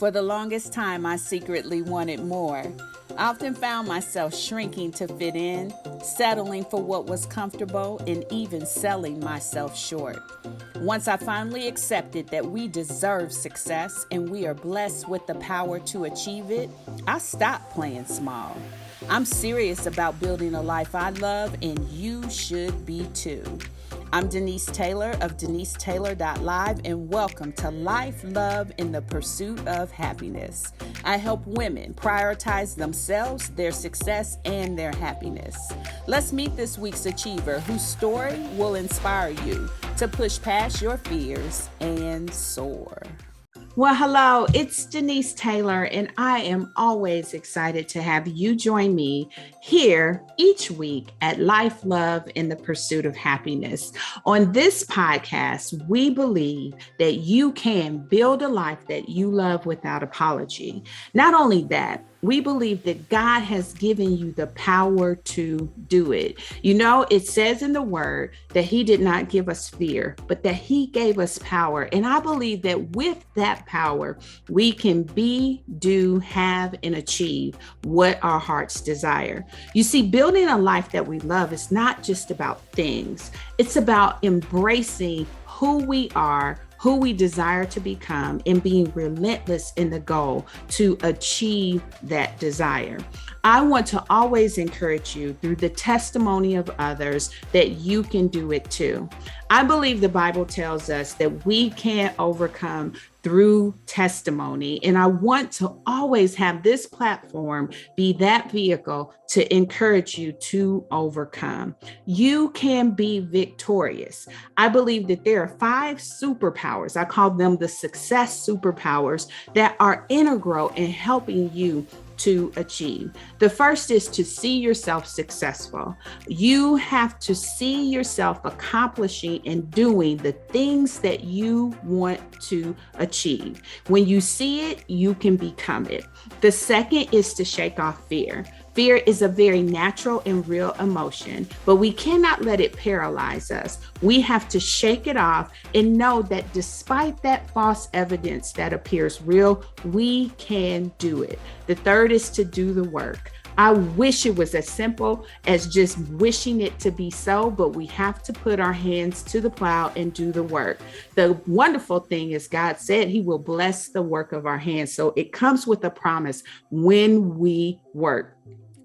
For the longest time, I secretly wanted more. I often found myself shrinking to fit in, settling for what was comfortable, and even selling myself short. Once I finally accepted that we deserve success and we are blessed with the power to achieve it, I stopped playing small. I'm serious about building a life I love, and you should be too. I'm Denise Taylor of DeniseTaylor.live, and welcome to Life, Love, and the Pursuit of Happiness. I help women prioritize themselves, their success, and their happiness. Let's meet this week's achiever whose story will inspire you to push past your fears and soar. Well, hello, it's Denise Taylor, and I am always excited to have you join me here each week at Life, Love, and the Pursuit of Happiness. On this podcast, we believe that you can build a life that you love without apology. Not only that, we believe that God has given you the power to do it. You know, it says in the word that he did not give us fear, but that he gave us power. And I believe that with that power, we can be, do, have, and achieve what our hearts desire. You see, building a life that we love is not just about things. It's about embracing who we are, who we desire to become, and being relentless in the goal to achieve that desire. I want to always encourage you through the testimony of others that you can do it too. I believe the Bible tells us that we can overcome through testimony. And I want to always have this platform be that vehicle to encourage you to overcome. You can be victorious. I believe that there are 5 superpowers. I call them the success superpowers that are integral in helping you to achieve. The first is to see yourself successful. You have to see yourself accomplishing and doing the things that you want to achieve. When you see it, you can become it. The second is to shake off fear. Fear is a very natural and real emotion, but we cannot let it paralyze us. We have to shake it off and know that despite that false evidence that appears real, we can do it. The third is to do the work. I wish it was as simple as just wishing it to be so, but we have to put our hands to the plow and do the work. The wonderful thing is God said he will bless the work of our hands. So it comes with a promise when we work.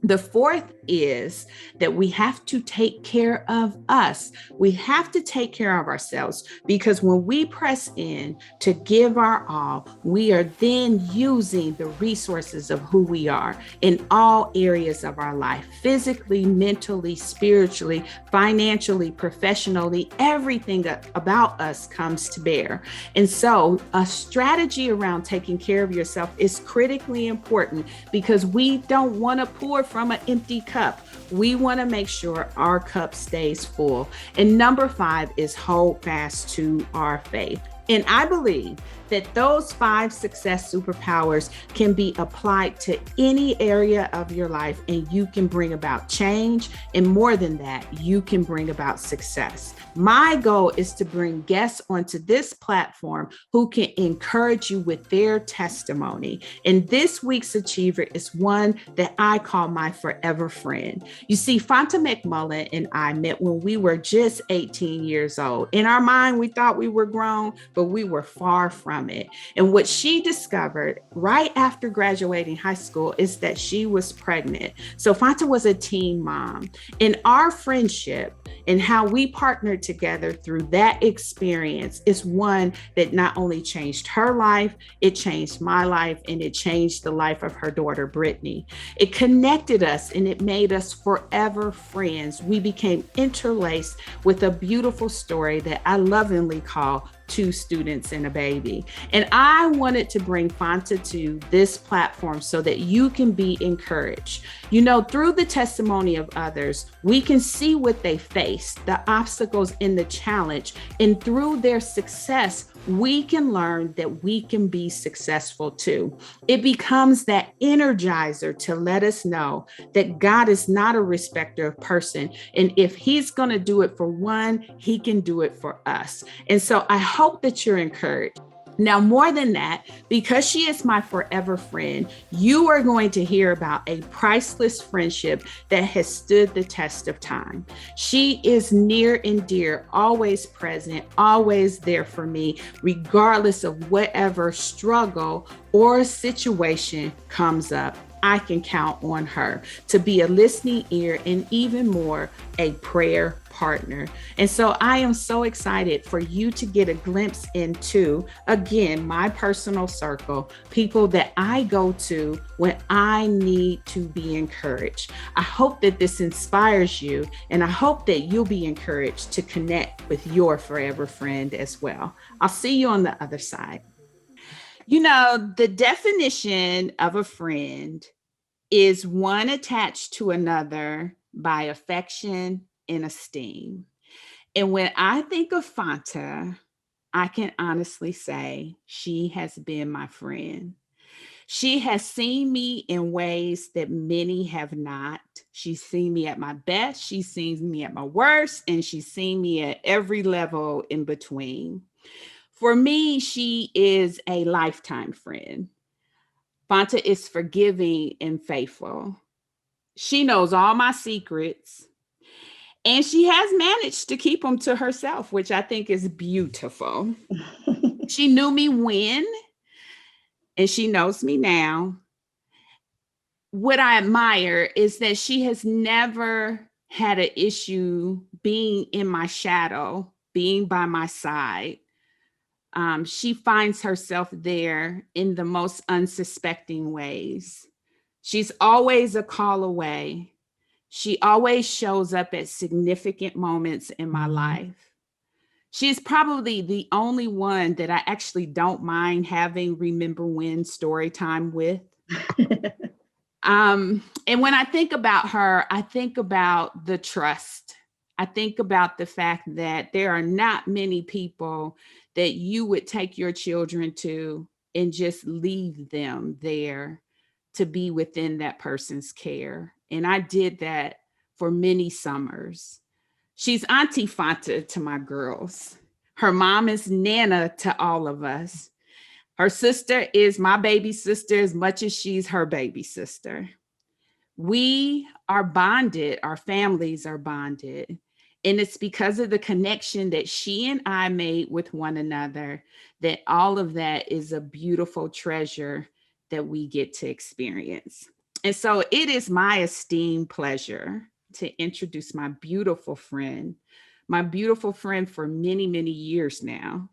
The fourth is that we have to take care of us. We have to take care of ourselves, because when we press in to give our all, we are then using the resources of who we are in all areas of our life, physically, mentally, spiritually, financially, professionally. Everything about us comes to bear. And so a strategy around taking care of yourself is critically important, because we don't want to pour from an empty cup. We want to make sure our cup stays full. And number 5 is hold fast to our faith. And I believe that those 5 success superpowers can be applied to any area of your life, and you can bring about change. And more than that, you can bring about success. My goal is to bring guests onto this platform who can encourage you with their testimony. And this week's achiever is one that I call my forever friend. You see, Fanta McMullen and I met when we were just 18 years old. In our mind, we thought we were grown, but we were far from it. And what she discovered right after graduating high school is that she was pregnant. So Fanta was a teen mom. And our friendship and how we partnered together through that experience is one that not only changed her life, it changed my life, and it changed the life of her daughter, Brittany. It connected us and it made us forever friends. We became interlaced with a beautiful story that I lovingly call 2 students and a baby. And I wanted to bring Fanta to this platform so that you can be encouraged. You know, through the testimony of others, we can see what they faced, the obstacles and the challenge. And through their success, we can learn that we can be successful too. It becomes that energizer to let us know that God is not a respecter of person. And if he's going to do it for one, he can do it for us. And so I hope that you're encouraged. Now, more than that, because she is my forever friend, you are going to hear about a priceless friendship that has stood the test of time. She is near and dear, always present, always there for me, regardless of whatever struggle or situation comes up. I can count on her to be a listening ear and even more, a prayer partner. And so I am so excited for you to get a glimpse into, again, my personal circle, people that I go to when I need to be encouraged. I hope that this inspires you, and I hope that you'll be encouraged to connect with your forever friend as well. I'll see you on the other side. You know, the definition of a friend is one attached to another by affection and esteem. And when I think of Fanta, I can honestly say she has been my friend. She has seen me in ways that many have not. She's seen me at my best, she's seen me at my worst, and she's seen me at every level in between. For me, she is a lifetime friend. Fanta is forgiving and faithful. She knows all my secrets, and she has managed to keep them to herself, which I think is beautiful. She knew me when, and she knows me now. What I admire is that she has never had an issue being in my shadow, being by my side. She finds herself there in the most unsuspecting ways. She's always a call away. She always shows up at significant moments in my life. She is probably the only one that I actually don't mind having remember when story time with. And when I think about her, I think about the trust. I think about the fact that there are not many people that you would take your children to and just leave them there to be within that person's care. And I did that for many summers. She's Auntie Fanta to my girls. Her mom is Nana to all of us. Her sister is my baby sister as much as she's her baby sister. We are bonded, our families are bonded. And it's because of the connection that she and I made with one another that all of that is a beautiful treasure that we get to experience. And so it is my esteemed pleasure to introduce my beautiful friend for many, many years now,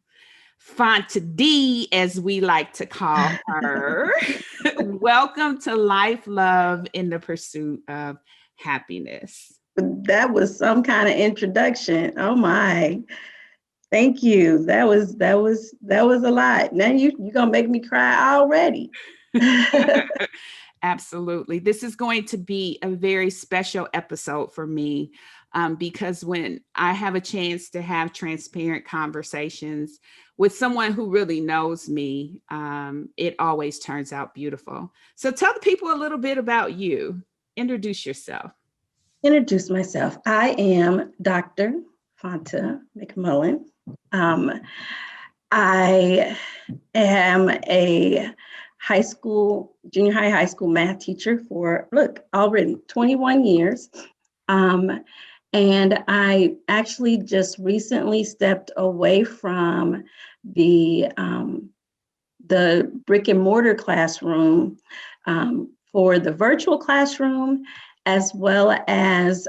Fanta D, as we like to call her. Welcome to Life, Love, in the Pursuit of Happiness. That was some kind of introduction. Oh my. Thank you. That was a lot. Now you're gonna make me cry already. Absolutely. This is going to be a very special episode for me, because when I have a chance to have transparent conversations with someone who really knows me, it always turns out beautiful. So tell the people a little bit about you. Introduce yourself. Introduce myself. I am Dr. Fanta McMullen. Um, I am a junior high school math teacher for, look, already 21 years. And I actually just recently stepped away from the brick and mortar classroom for the virtual classroom, as well as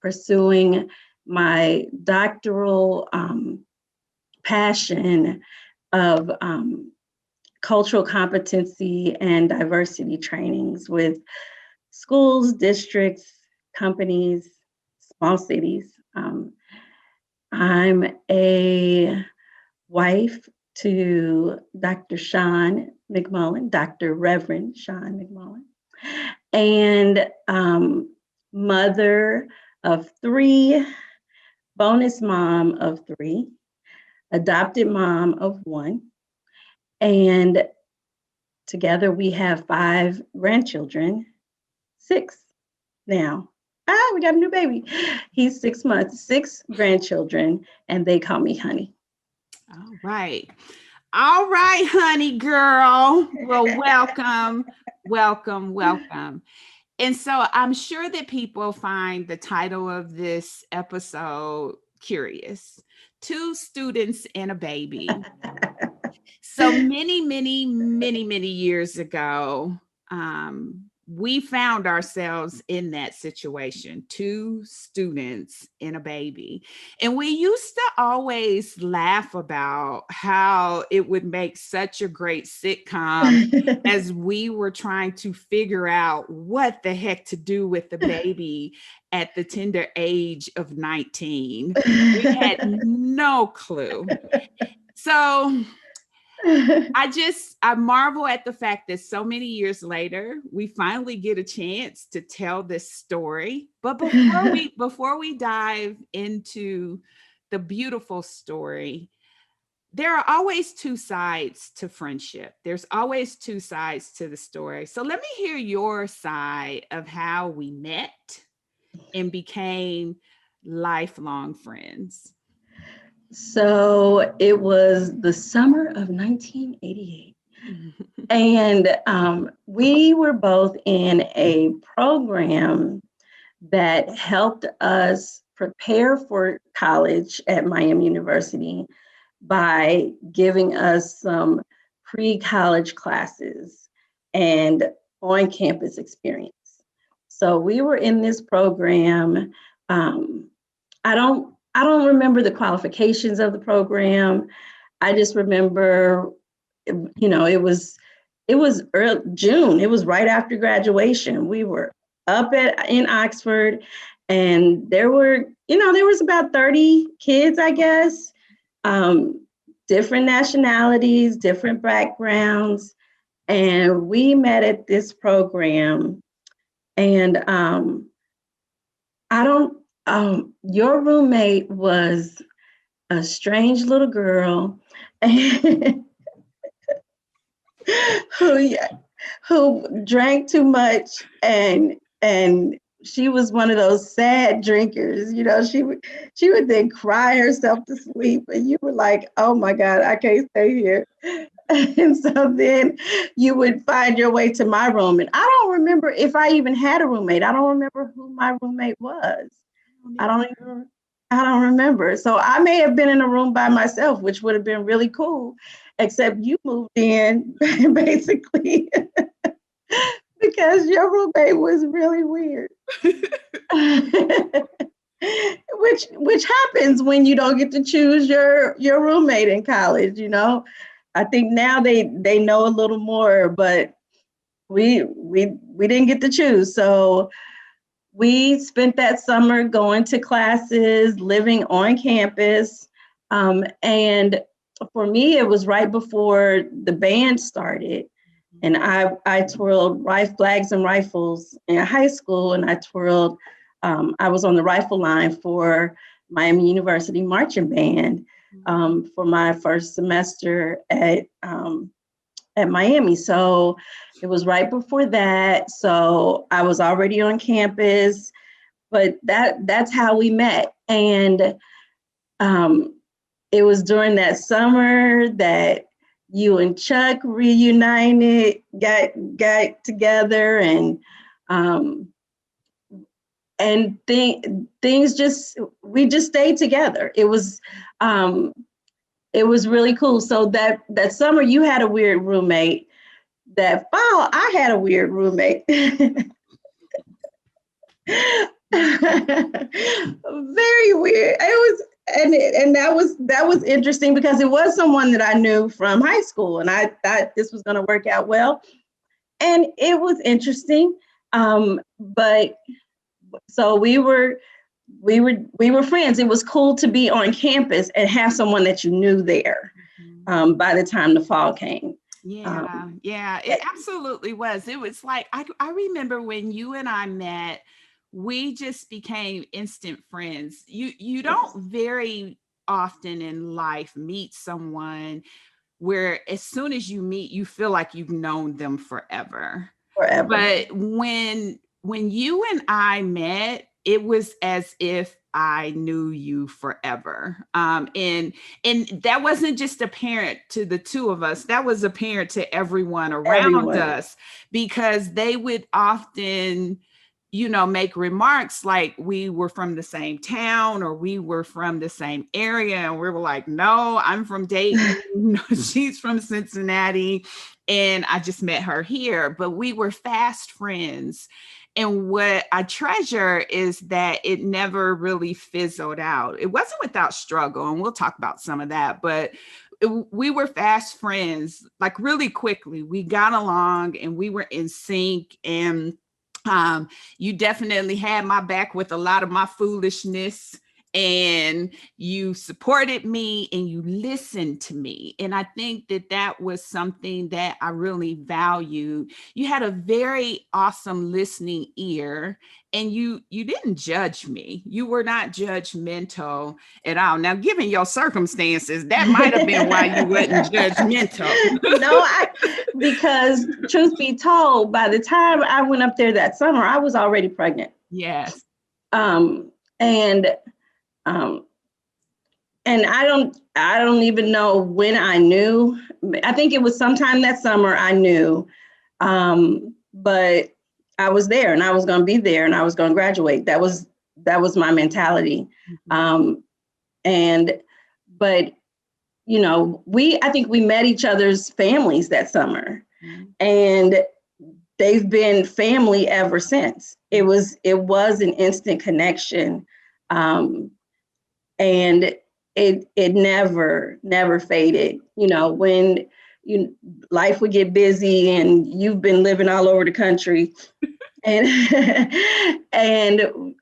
pursuing my doctoral passion of cultural competency and diversity trainings with schools, districts, companies, small cities. I'm a wife to Dr. Sean McMullen, Dr. Reverend Sean McMullen, and mother of three, bonus mom of three, adopted mom of one, and together we have 5 grandchildren, 6 now. We got a new baby. He's 6 months, 6 grandchildren, and they call me honey. All right. All right, honey girl. Well, welcome, welcome, welcome. And so I'm sure that people find the title of this episode curious. Two students and a baby. So many years ago, we found ourselves in that situation, two students and a baby. And we used to always laugh about how it would make such a great sitcom as we were trying to figure out what the heck to do with the baby at the tender age of 19. We had no clue. So I marvel at the fact that so many years later we finally get a chance to tell this story. But before we dive into the beautiful story, there are always two sides to friendship. There's always two sides to the story. So let me hear your side of how we met and became lifelong friends. So it was the summer of 1988. And we were both in a program that helped us prepare for college at Miami University by giving us some pre-college classes and on-campus experience. So we were in this program. I don't remember the qualifications of the program. I just remember, it was early June. It was right after graduation. We were in Oxford, and there was about 30 kids, I guess, um, different nationalities, different backgrounds, and we met at this program. And I don't. Your roommate was a strange little girl who yeah, who drank too much, and she was one of those sad drinkers. She would then cry herself to sleep, and you were like, "Oh my God, I can't stay here." And so then you would find your way to my room, and I don't remember if I even had a roommate. I don't remember who my roommate was. I don't even I don't remember. So I may have been in a room by myself, which would have been really cool, except you moved in basically because your roommate was really weird. which happens when you don't get to choose your roommate in college. I think now they know a little more, but we didn't get to choose. So we spent that summer going to classes, living on campus. And for me, it was right before the band started. And I twirled flags and rifles in high school, and I was on the rifle line for Miami University Marching Band for my first semester at Miami. So it was right before that. So I was already on campus, but that's how we met. And it was during that summer that you and Chuck reunited, got together, um, things we just stayed together. It was really cool. So that summer you had a weird roommate. That fall I had a weird roommate. Very weird. It was and that was interesting because it was someone that I knew from high school, and I thought this was going to work out well, and it was interesting. But so we were friends. It was cool to be on campus and have someone that you knew there. By the time the fall came. Yeah, it absolutely was. It was like I remember when you and I met, we just became instant friends. You don't very often in life meet someone where as soon as you meet, you feel like you've known them forever. Forever. But when you and I met, it was as if I knew you forever. And that wasn't just apparent to the two of us, that was apparent to everyone around Everyone. us, because they would often, make remarks like we were from the same town or we were from the same area. And we were like, no, I'm from Dayton. No, she's from Cincinnati. And I just met her here. But we were fast friends. And what I treasure is that it never really fizzled out. It wasn't without struggle. And we'll talk about some of that. But we were fast friends, like really quickly. We got along and we were in sync. And you definitely had my back with a lot of my foolishness, and you supported me and you listened to me. And I think that that was something that I really valued. You had a very awesome listening ear, and you didn't judge me. You were not judgmental at all. Now, given your circumstances, that might have been why you wasn't judgmental. No, because truth be told, by the time I went up there that summer, I was already pregnant. Yes. Um, and and I don't even know when I knew. I think it was sometime that summer I knew. But I was there and I was going to be there and I was going to graduate. That was my mentality. But I think we met each other's families that summer, and they've been family ever since. It was an instant connection. And it never faded. When life would get busy and you've been living all over the country, and and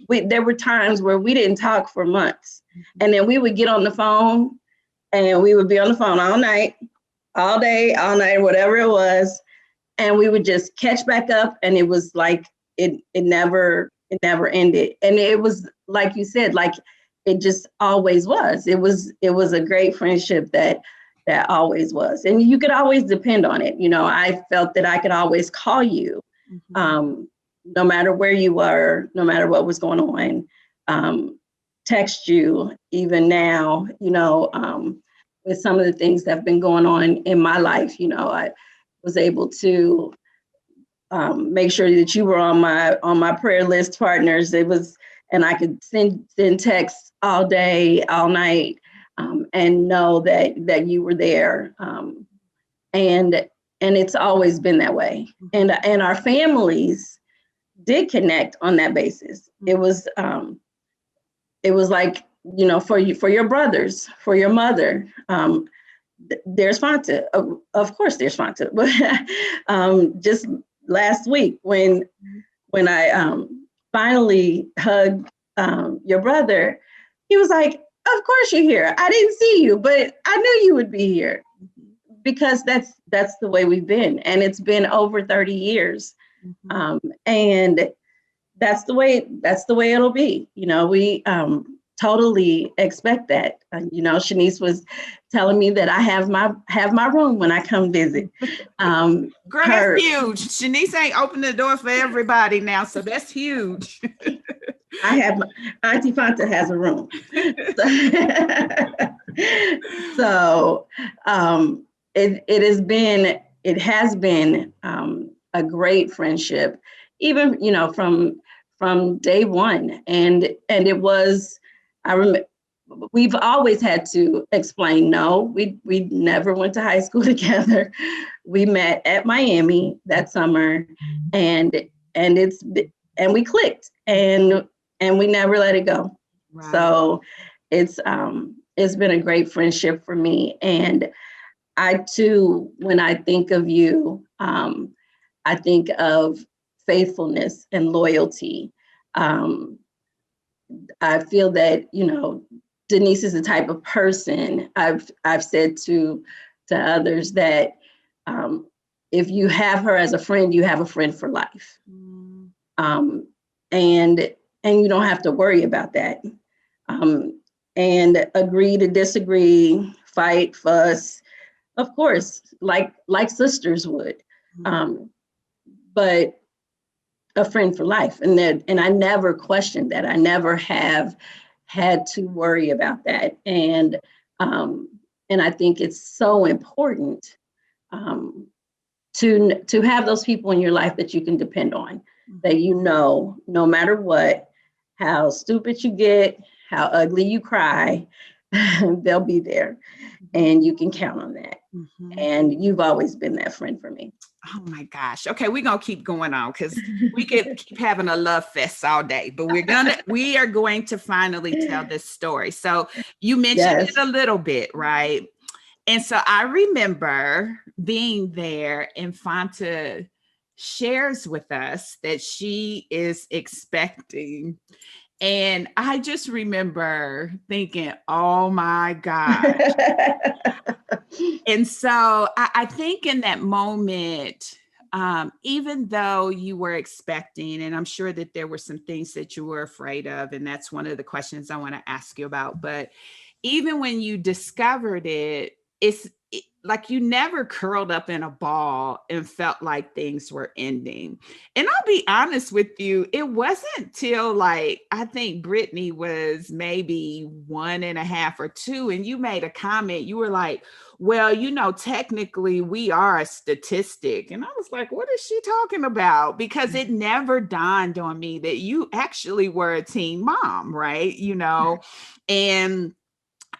there were times where we didn't talk for months, and then we would get on the phone and we would be on the phone all night, all day, all night, whatever it was, and we would just catch back up, and it was like it never ended. And it was like you said, like it just always was. It was a great friendship that always was. And you could always depend on it. I felt that I could always call you, no matter where you were, no matter what was going on, text you even now, with some of the things that have been going on in my life. I was able to make sure that you were on my prayer list partners. And I could send texts all day, all night, and know that you were there. And it's always been that way. And our families did connect on that basis. It was like, for your brothers, for your mother, there's Fanta. Of course there's Fanta. But just last week when I finally hugged your brother, he was like, of course you're here. I didn't see you, but I knew you would be here, because that's the way we've been. And it's been over 30 years. And that's the way it'll be. We totally expect that. Shanice was telling me that I have my room when I come visit. Girl, that's huge. Shanice ain't opened the door for everybody now, so that's huge. I have Auntie Fanta has a room. So it has been a great friendship, even from day one. And it was, I remember, we've always had to explain, no, we never went to high school together. We met at Miami that summer, and we clicked, and we never let it go. Right. So it's been a great friendship for me. And I too, when I think of you, I think of faithfulness and loyalty. I feel that, Denise is the type of person. I've said to others that if you have her as a friend, you have a friend for life. And you don't have to worry about that. And agree to disagree, fight, fuss, of course, like sisters would. But a friend for life. And I never questioned that. I never have had to worry about that. And I think it's so important um, to have those people in your life that you can depend on, that no matter what, how stupid you get, how ugly you cry, they'll be there, and you can count on that. And you've always been that friend for me. Oh my gosh. Okay, we're gonna keep going on because we could keep having a love fest all day, but we are going to finally tell this story. So you mentioned it Yes. a little bit, right? And so I remember being there, and Fanta shares with us that she is expecting. And I just remember thinking, oh my God. And so I think in that moment, even though you were expecting, and I'm sure that there were some things that you were afraid of, and that's one of the questions I want to ask you about, but even when you discovered it, like you never curled up in a ball and felt like things were ending. And I'll be honest with you, it wasn't till like I think Brittany was maybe 1.5 or 2, and you made a comment. You were like, well, technically we are a statistic. And I was like, what is she talking about? Because it never dawned on me that you actually were a teen mom, right? And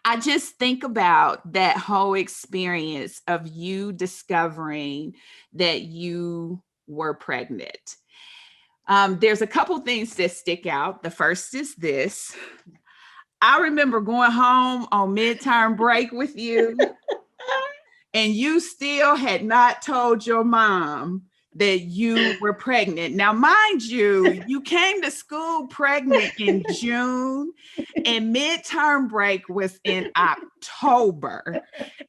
I just think about that whole experience of you discovering that you were pregnant. There's a couple things that stick out. The first is this. I remember going home on midterm break with you, and you still had not told your mom that you were pregnant. Now, mind you, you came to school pregnant in June, and midterm break was in October.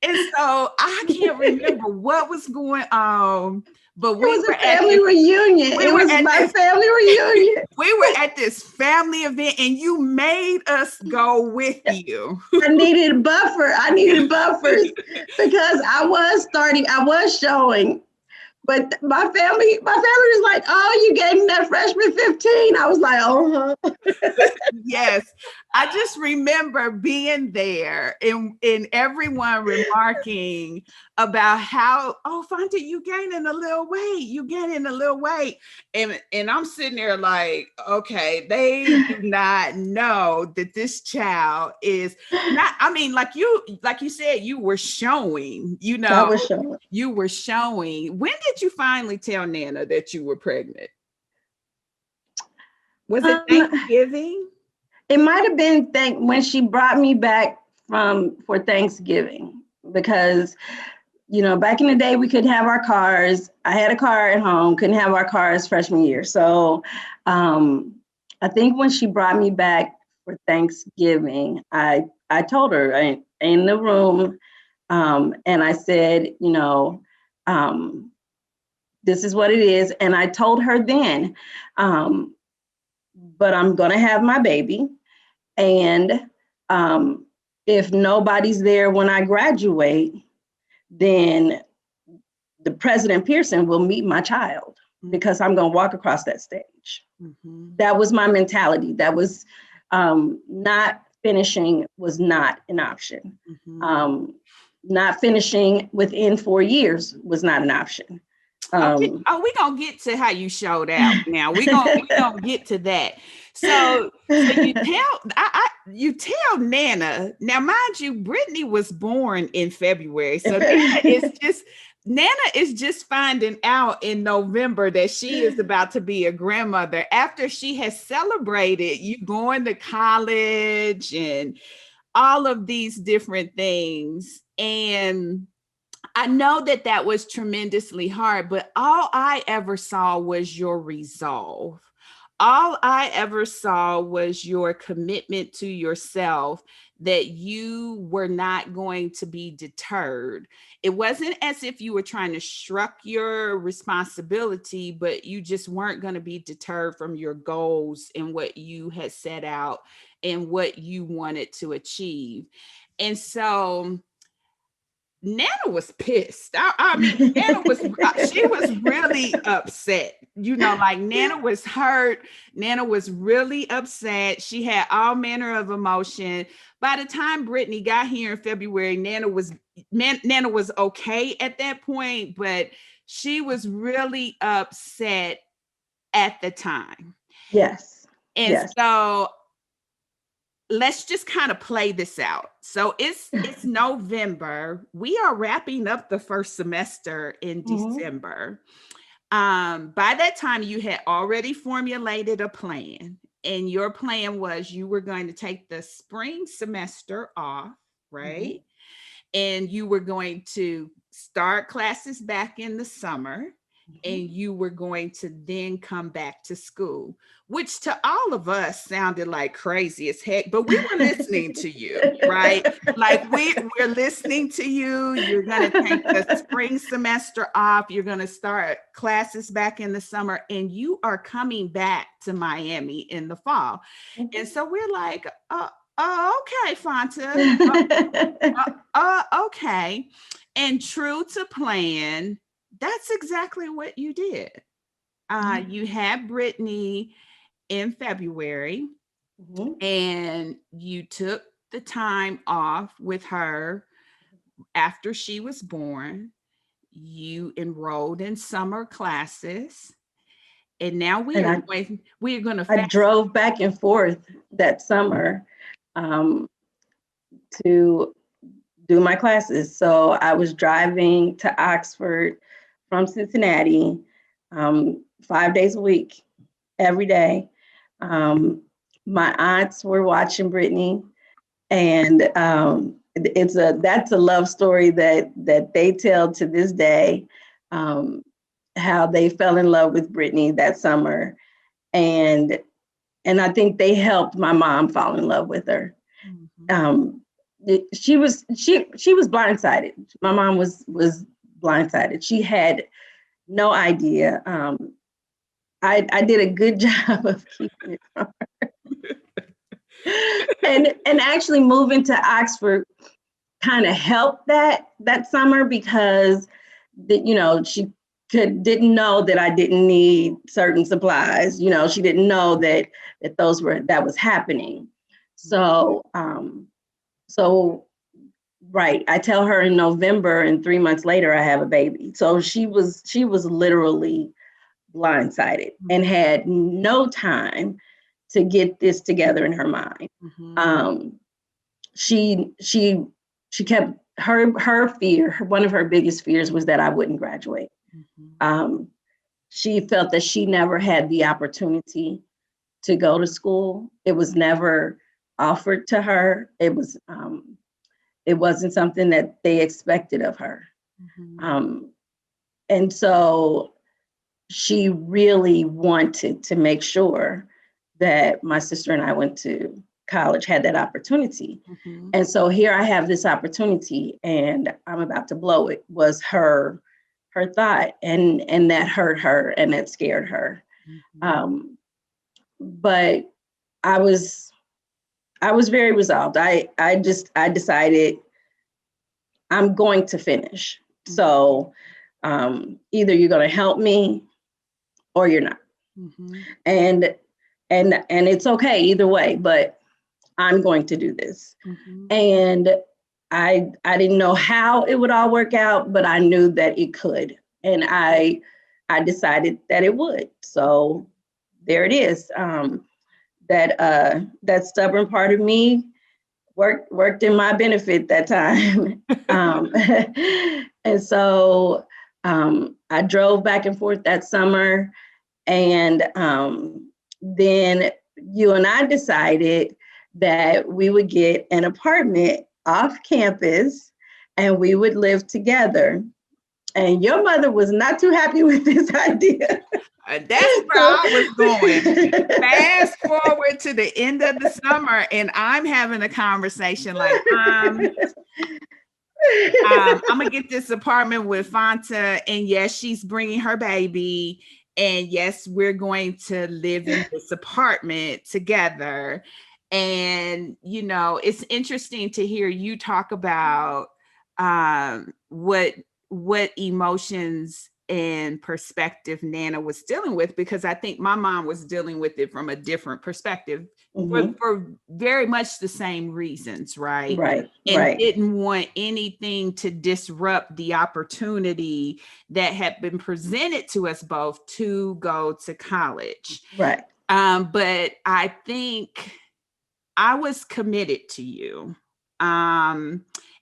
And so I can't remember what was going on, but It was a family reunion. It was my family reunion. We were at this family event, and you made us go with you. I needed buffers because I was showing. But my family was like, oh, you gave me that freshman 15. I was like, oh, Yes. I just remember being there and everyone remarking about how, oh, Fanta, you gaining a little weight. And I'm sitting there like, okay, they do not know that this child is not, I mean, like you said, you were showing, I was showing. you were showing. When did you finally tell Nana that you were pregnant? Was it Thanksgiving? It might have been when she brought me back for Thanksgiving, because back in the day we couldn't have our cars. I had a car at home, couldn't have our cars freshman year. So I think when she brought me back for Thanksgiving, I told her in the room, and I said, this is what it is. And I told her then, but I'm going to have my baby. And if nobody's there when I graduate, then the President Pearson will meet my child, because I'm going to walk across that stage. Mm-hmm. That was my mentality. That was not finishing was not an option. Mm-hmm. Not finishing within 4 years was not an option. We're going to get to how you showed out now. We're gonna get to that. So you tell Nana. Now, mind you, Brittany was born in February. So Nana is just finding out in November that she is about to be a grandmother after she has celebrated you going to college and all of these different things. And I know that was tremendously hard, but all I ever saw was your resolve. All I ever saw was your commitment to yourself, that you were not going to be deterred. It wasn't as if you were trying to shrug your responsibility, but you just weren't going to be deterred from your goals and what you had set out and what you wanted to achieve. And so Nana was pissed. I mean, she was really upset. Like Nana was hurt. Nana was really upset. She had all manner of emotion. By the time Brittany got here in February, Nana was okay at that point, but she was really upset at the time. Yes. And Yes. so let's just kind of play this out. So it's November. We are wrapping up the first semester in Mhm. December. By that time, you had already formulated a plan, and your plan was you were going to take the spring semester off, Mhm. right? And you were going to start classes back in the summer, Mhm. and you were going to then come back to school, which to all of us sounded like crazy as heck, but we were listening to you, right? Like we're listening to you. You're going to take the spring semester off. You're going to start classes back in the summer, and you are coming back to Miami in the fall. And Mhm. so we're like, okay, Fanta. Okay. And true to plan, that's exactly what you did. You had Brittany in February, Mhm. and you took the time off with her after she was born. You enrolled in summer classes, and now And we are going to I fast. drove back and forth that summer um, to do my classes. So I was driving to Oxford from Cincinnati 5 days a week, every day. Um, my aunts were watching Brittany, and that's a love story that they tell to this day. Um, how they fell in love with Brittany that summer, and I think they helped my mom fall in love with her. Mhm. Um, she was blindsided. My mom was blindsided. She had no idea. I did a good job of keeping it from her. And actually moving to Oxford kind of helped that summer because she didn't know that I didn't need certain supplies. She didn't know that was happening. So so right, I tell her in November, and 3 months later I have a baby. So she was literally blindsided and Mhm. had no time to get this together in her mind. Mhm. Um, she kept her fear. One of her biggest fears was that I wouldn't graduate. Mhm. Um, she felt that she never had the opportunity to go to school. It was never offered to her. It wasn't something that they expected of her. Mhm. Um, and so she really wanted to make sure that my sister and I went to college, had that opportunity. Mhm. And so here I have this opportunity and I'm about to blow it, was her thought, and that hurt her and that scared her. Mhm. But I was very resolved. I decided I'm going to finish. Mhm. So either you're going to help me or you're not. Mhm. And it's okay either way, but I'm going to do this. Mhm. And I didn't know how it would all work out, but I knew that it could. And I decided that it would. So there it is. That stubborn part of me worked in my benefit that time. And so I drove back and forth that summer, and then you and I decided that we would get an apartment off campus and we would live together. And your mother was not too happy with this idea. That's where So I was going. Fast forward to the end of the summer, and I'm having a conversation like, I'm gonna get this apartment with Fanta, and yes, she's bringing her baby, and yes, we're going to live in this apartment together. And it's interesting to hear you talk about what emotions and perspective Nana was dealing with, because I think my mom was dealing with it from a different perspective for very much the same reasons, right? Right, And right, didn't want anything to disrupt the opportunity that had been presented to us both to go to college. right. But I think I was committed to you.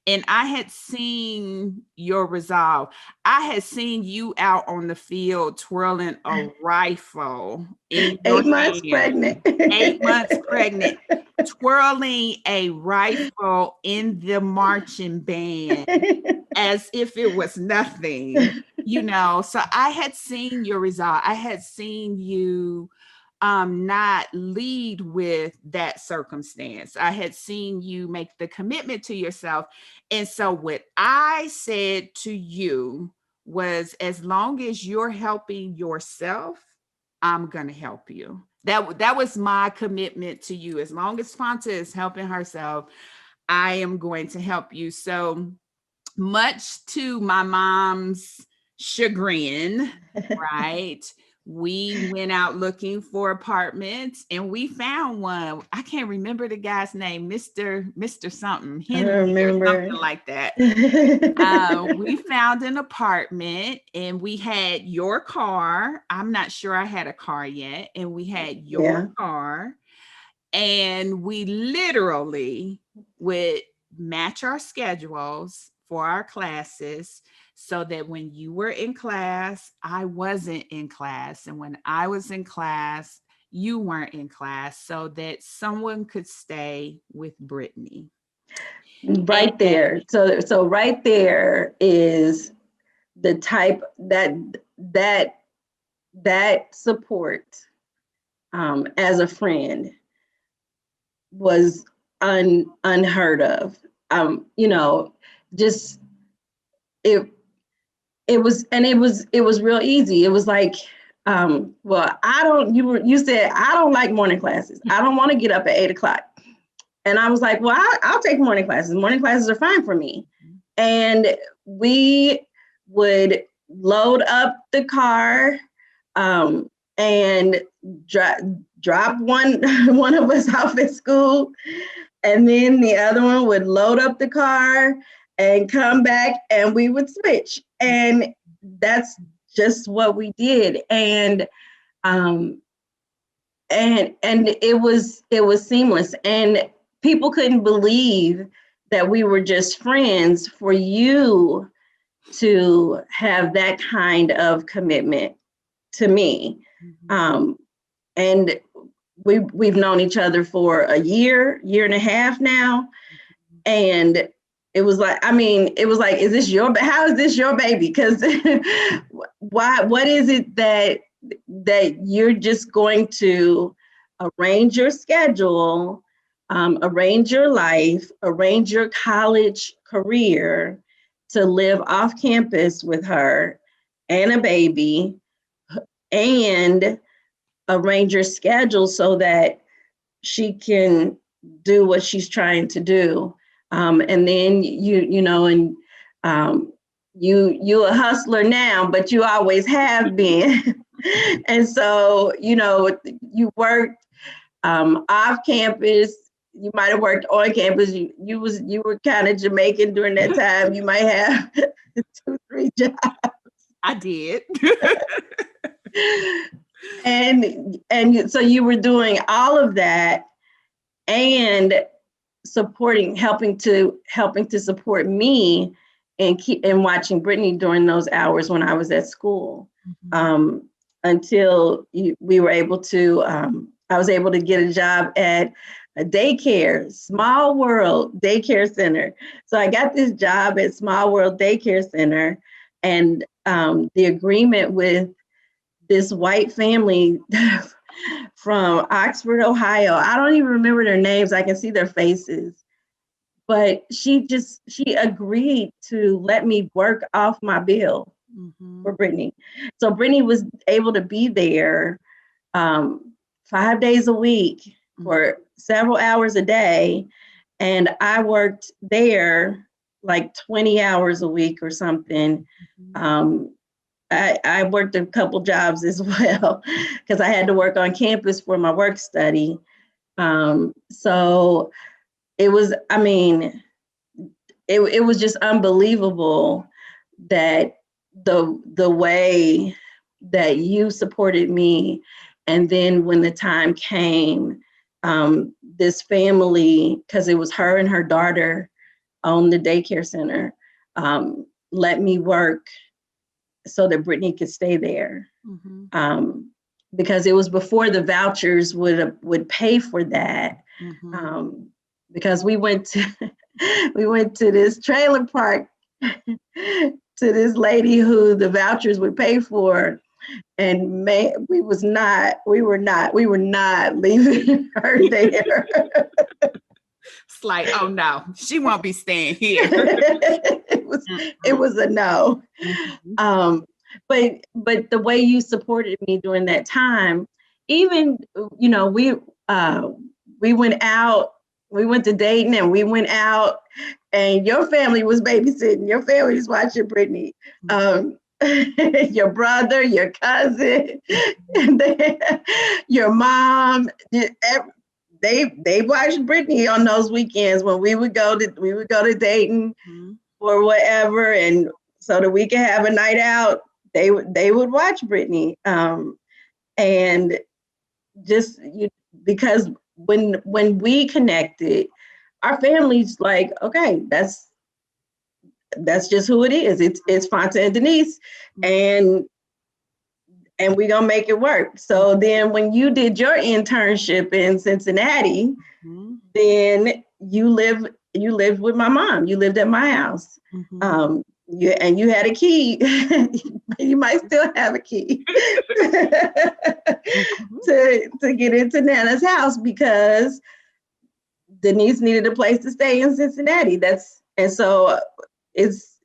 And I had seen your resolve. I had seen you out on the field twirling a rifle in your 8 months hand, pregnant. 8 months pregnant, twirling a rifle in the marching band as if it was nothing, So I had seen your resolve. I had seen you not lead with that circumstance. I had seen you make the commitment to yourself. And so what I said to you was, as long as you're helping yourself, I'm going to help you. That was my commitment to you. As long as Fanta is helping herself, I am going to help you. So much to my mom's chagrin, right? We went out looking for apartments and we found one. I can't remember the guy's name, Mr. something, I Henry or remember. something like that. We found an apartment and we had your car. I'm not sure I had a car yet. And we had your Yeah. car. And we literally would match our schedules for our classes so that when you were in class, I wasn't in class. And when I was in class, you weren't in class, so that someone could stay with Brittany. Right there. So right there is the type that support as a friend was unheard of. Just it it was real easy. It was like, well, you said I don't like morning classes. I don't want to get up at 8 o'clock. And I was like, well, I'll take morning classes. Morning classes are fine for me. And we would load up the car and drop one of us off at school. And then the other one would load up the car and come back and we would switch. And that's just what we did. And it was seamless. And people couldn't believe that we were just friends. For you to have that kind of commitment to me. And we've known each other for a year and a half now. And it was like, is this how is this your baby? Because what is it that you're just going to arrange your schedule, arrange your life, arrange your college career to live off campus with her and a baby, and arrange your schedule so that she can do what she's trying to do. And then you a hustler now, but you always have been. And so, you worked off campus. You might have worked on campus. You were kind of Jamaican during that time. You might have 2-3 jobs. I did. and so you were doing all of that and helping to support me and watching Brittany during those hours when I was at school. Until we were able to, I was able to get a job at a daycare, Small World Daycare Center. So I got this job at Small World Daycare Center, and the agreement with this white family from Oxford, Ohio. I don't even remember their names. I can see their faces. But she agreed to let me work off my bill for Brittany. So Brittany was able to be there 5 days a week for several hours a day. And I worked there like 20 hours a week or something. I worked a couple jobs as well because I had to work on campus for my work study. So it was, I mean, it was just unbelievable that the way that you supported me. And then when the time came, this family, because it was her and her daughter owned the daycare center, let me work so that Brittany could stay there. Because it was before the vouchers would pay for that. Because we went to this trailer park to this lady who the vouchers would pay for, and we were not leaving her there. It's like, oh no, she won't be staying here. It was a no. But the way you supported me during that time, even, you know, we went out, we went to Dayton and we went out, and your family was babysitting, your family was watching Brittany. Your brother, your cousin, and then your mom, they watched Brittany on those weekends when we would go to Dayton or whatever, and so that we could have a night out. They would watch Brittany, and just because when we connected, our family's like, okay, that's just who it is. It's Fanta and Denise, and we're gonna make it work. So then when you did your internship in Cincinnati, then you lived with my mom. You lived at my house. You had a key. You might still have a key to get into Nana's house because Denise needed a place to stay in Cincinnati. So it's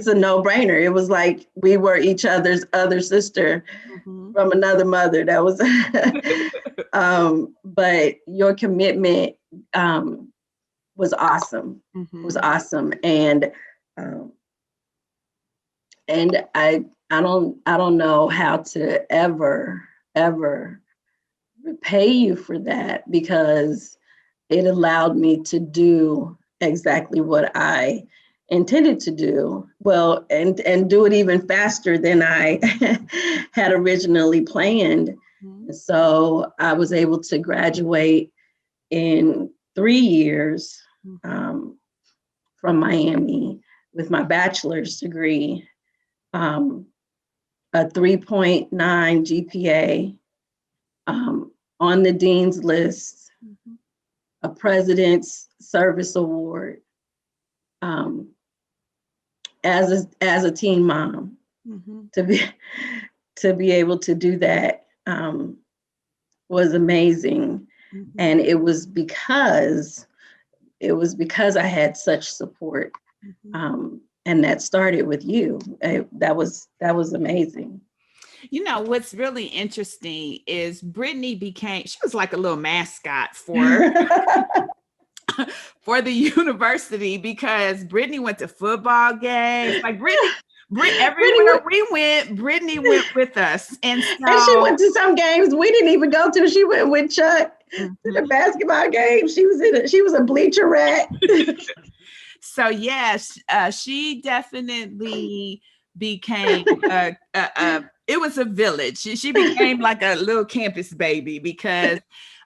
a no-brainer. It was like we were each other's other sister from another mother. That was, but your commitment was awesome. Was awesome, and I don't know how to ever repay you for that, because it allowed me to do exactly what I intended to do, well, and do it even faster than I had originally planned. So I was able to graduate in 3 years from Miami with my bachelor's degree, a 3.9 GPA, on the dean's list, a President's Service Award, as a teen mom. To be able to do that was amazing, and it was because I had such support, and that started with you. That was amazing. You know, what's really interesting is Brittany she was like a little mascot for for the university, because Brittany went to football games. Like everywhere we went, Brittany went with us. And she went to some games we didn't even go to. She went with Chuck to the basketball game. She was a bleacher rat. So yes, she definitely became it was a village. She became like a little campus baby, because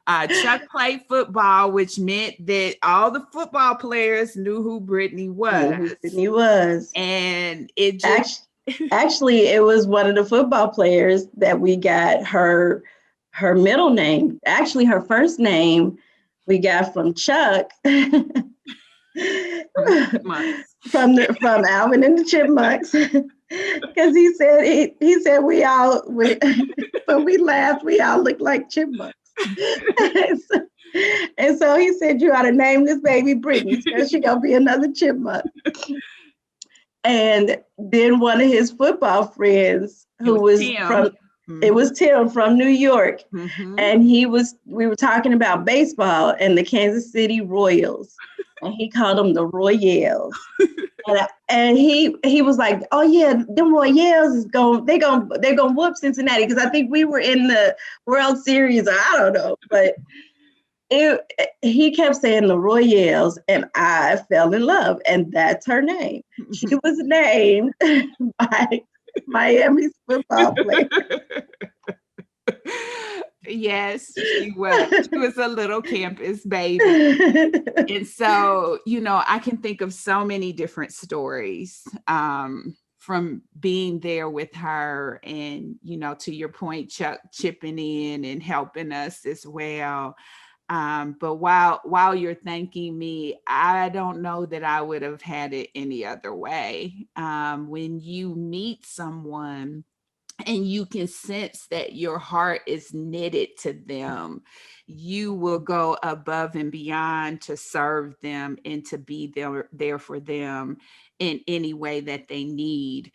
Chuck played football, which meant that all the football players knew who Brittany was. And it just actually, it was one of the football players that we got her middle name. Actually, her first name we got from Chuck. from Alvin and the Chipmunks, because he said we all when we laughed, we all looked like chipmunks. and so he said, you ought to name this baby Brittany, because she gonna be another chipmunk. And then one of his football friends, who was Tim. It was Tim from New York, and we were talking about baseball and the Kansas City Royals. and he called them the Royales. And he was like, "Oh yeah, them Royales is they're gonna whoop Cincinnati," because I think we were in the World Series, or I don't know, but he kept saying the Royales, and I fell in love, and that's her name. She was named by Miami's football player. Yes, she was. She was a little campus baby. And so, I can think of so many different stories from being there with her and, to your point, Chuck chipping in and helping us as well. But while you're thanking me, I don't know that I would have had it any other way. When you meet someone and you can sense that your heart is knitted to them, you will go above and beyond to serve them and to be there for them in any way that they need.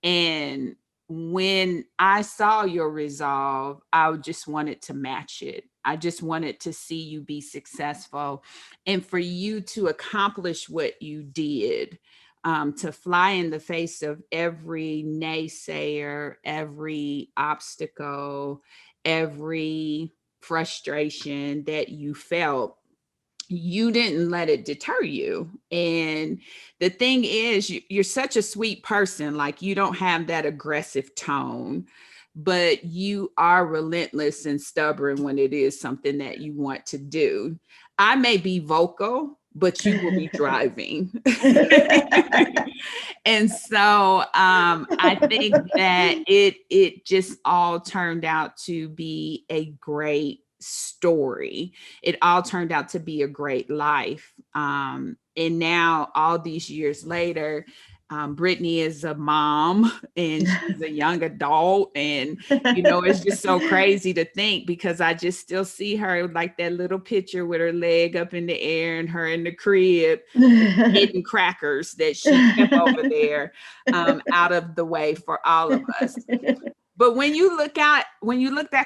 And when I saw your resolve, I just wanted to match it. I just wanted to see you be successful and for you to accomplish what you did, to fly in the face of every naysayer, every obstacle, every frustration that you felt. You didn't let it deter you. And the thing is, you're such a sweet person. Like, you don't have that aggressive tone, but you are relentless and stubborn when it is something that you want to do. I may be vocal, but you will be driving. And so I think that it just all turned out to be a great story. It all turned out to be a great life. And now, all these years later, Brittany is a mom and she's a young adult. And, it's just so crazy to think, because I just still see her like that little picture with her leg up in the air and her in the crib getting crackers that she kept over there, out of the way for all of us. But when you look back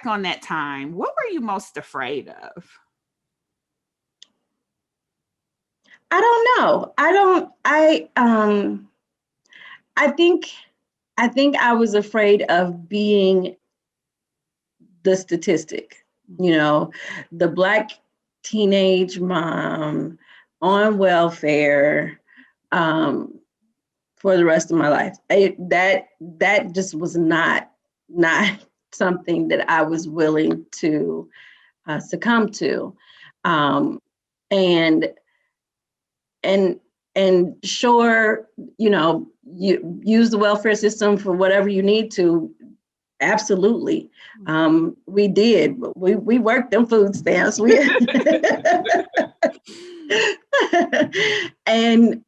on that time, what were you most afraid of? I don't know. I think I was afraid of being the statistic, the Black teenage mom on welfare, for the rest of my life. That just was not something that I was willing to succumb to. And sure, you use the welfare system for whatever you need to. Absolutely. We did. We worked them food stamps. And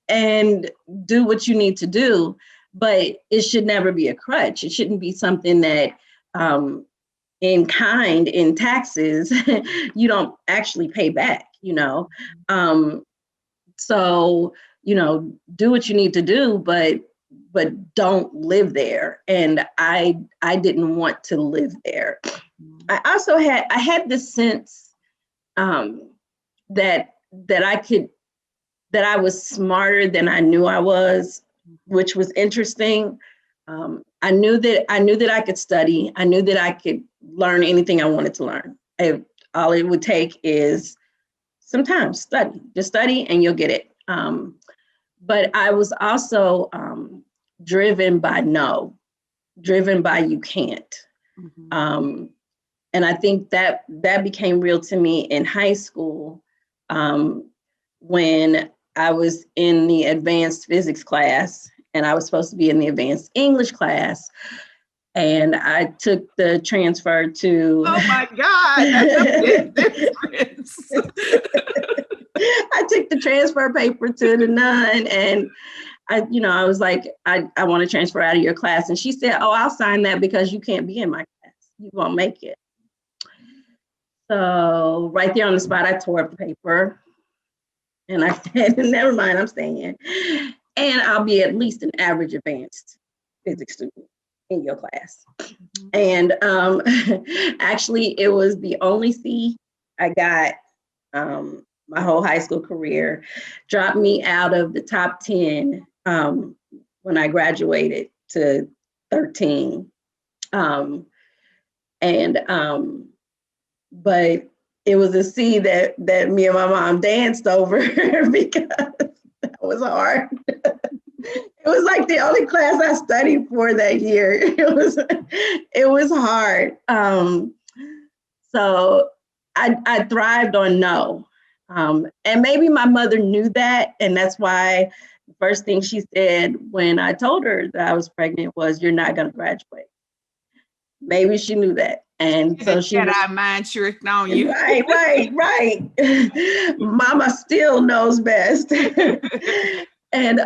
do what you need to do, but it should never be a crutch. It shouldn't be something that in kind, in taxes, you don't actually pay back, so, do what you need to do, but don't live there. And I didn't want to live there. I also had this sense that I was smarter than I knew I was, which was interesting. I knew that I could study. I knew that I could learn anything I wanted to learn. All it would take is sometimes study. Just study and you'll get it. But I was also driven by you can't. Mm-hmm. And I think that became real to me in high school, when I was in the advanced physics class and I was supposed to be in the advanced English class. And I took the transfer to. Oh my God, that's a big difference. I took the transfer paper to the nun, and I was like, I want to transfer out of your class. And she said, "Oh, I'll sign that because you can't be in my class. You won't make it." So right there on the spot, I tore up the paper. And I said, "Never mind, I'm staying in. And I'll be at least an average advanced physics student in your class." And actually, it was the only C I got my whole high school career, dropped me out of the top 10 when I graduated to 13. Um, and but it was a seed that me and my mom danced over because that was hard. It was like the only class I studied for that year. It was hard. So I thrived on no. And maybe my mother knew that, and that's why the first thing she said when I told her that I was pregnant was, "You're not going to graduate." Maybe she knew that, and so The she was Jedi mind tricked on you. right. Mama still knows best. and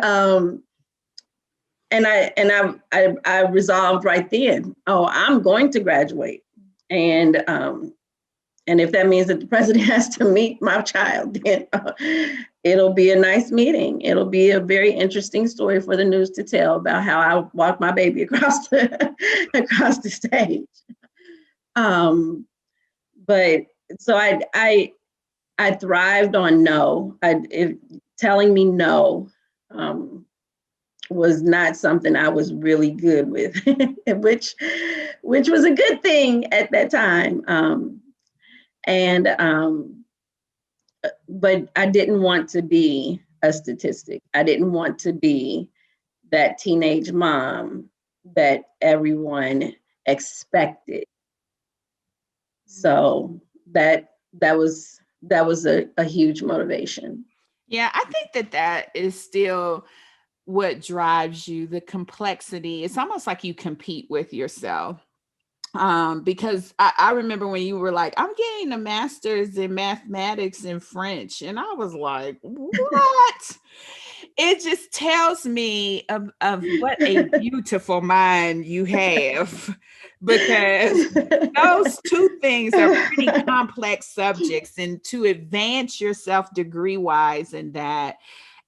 I resolved right then, oh, I'm going to graduate. And if that means that the president has to meet my child, then it'll be a nice meeting. It'll be a very interesting story for the news to tell about how I walked my baby across the stage. But so I thrived on no. Telling me no was not something I was really good with, which was a good thing at that time. And But I didn't want to be a statistic. I didn't want to be that teenage mom that everyone expected. So that was a huge motivation. Yeah, I think that is still what drives you, the complexity. It's almost like you compete with yourself. Because I remember when you were like, I'm getting a master's in mathematics and French. And I was like, what? It just tells me of what a beautiful mind you have, because those two things are pretty complex subjects. And to advance yourself degree wise in that,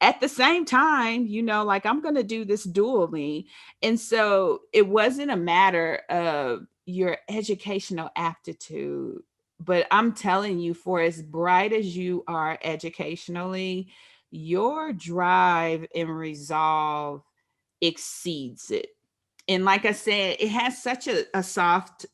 at the same time, like, I'm going to do this dually. And so it wasn't a matter of your educational aptitude, but I'm telling you, for as bright as you are educationally, your drive and resolve exceeds it. And like I said, it has such a soft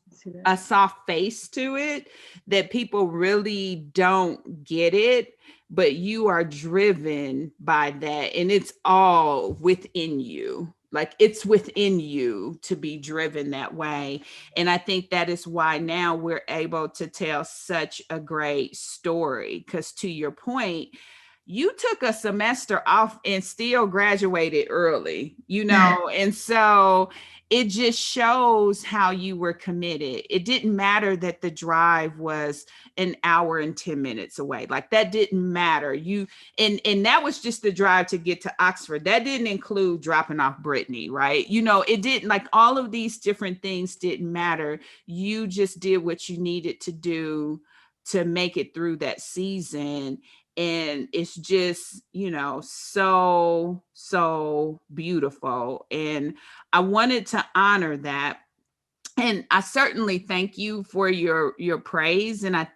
face to it that people really don't get it, but you are driven by that, and it's all within you. Like, it's within you to be driven that way. And I think that is why now we're able to tell such a great story, because to your point, you took a semester off and still graduated early, and so it just shows how you were committed. It didn't matter that the drive was an hour and 10 minutes away. Like, that didn't matter. And that was just the drive to get to Oxford. That didn't include dropping off Brittany, right? It didn't, like, all of these different things didn't matter. You just did what you needed to do to make it through that season. And it's just, so beautiful. And I wanted to honor that. And I certainly thank you for your praise, and I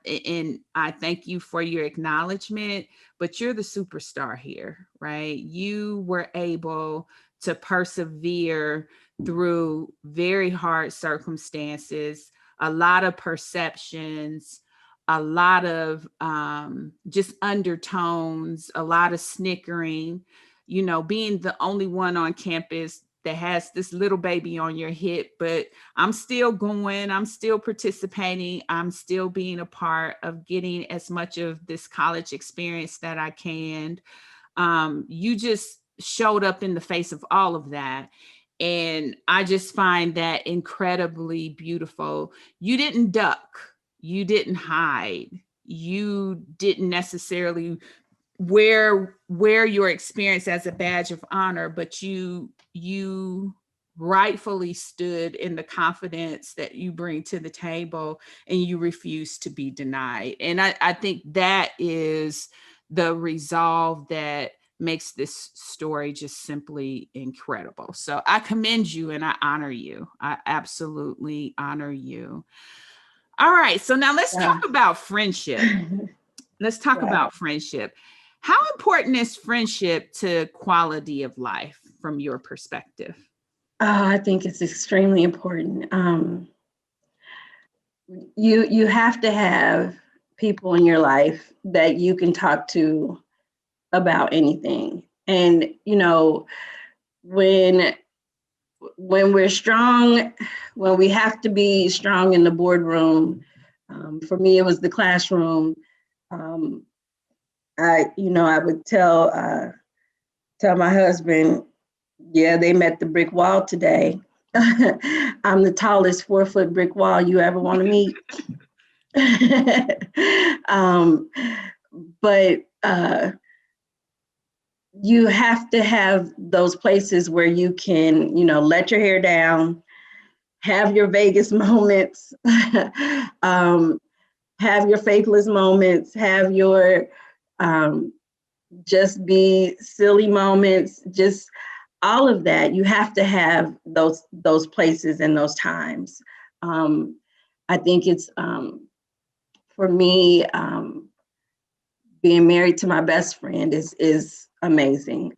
thank you for your acknowledgement. But you're the superstar here, right? You were able to persevere through very hard circumstances, a lot of perceptions, a lot of just undertones, a lot of snickering. Being the only one on campus that has this little baby on your hip, but I'm still going, I'm still participating, I'm still being a part of getting as much of this college experience that I can. You just showed up in the face of all of that. And I just find that incredibly beautiful. You didn't duck, you didn't hide, you didn't necessarily wear your experience as a badge of honor, but you rightfully stood in the confidence that you bring to the table, and you refuse to be denied. And I think that is the resolve that makes this story just simply incredible. So I commend you and I honor you. I absolutely honor you. All right, so now let's talk about friendship. let's talk Right. about friendship. How important is friendship to quality of life from your perspective? I think it's extremely important. You have to have people in your life that you can talk to about anything. And when we're strong, when we have to be strong in the boardroom, for me it was the classroom. Um, I would tell my husband, yeah, they met the brick wall today. I'm the tallest 4-foot brick wall you ever want to meet. um, but you have to have those places where you can, let your hair down, have your Vegas moments, um, have your fakeless moments, have your just be silly moments, just all of that. You have to have those places and those times. I think it's for me, being married to my best friend is amazing.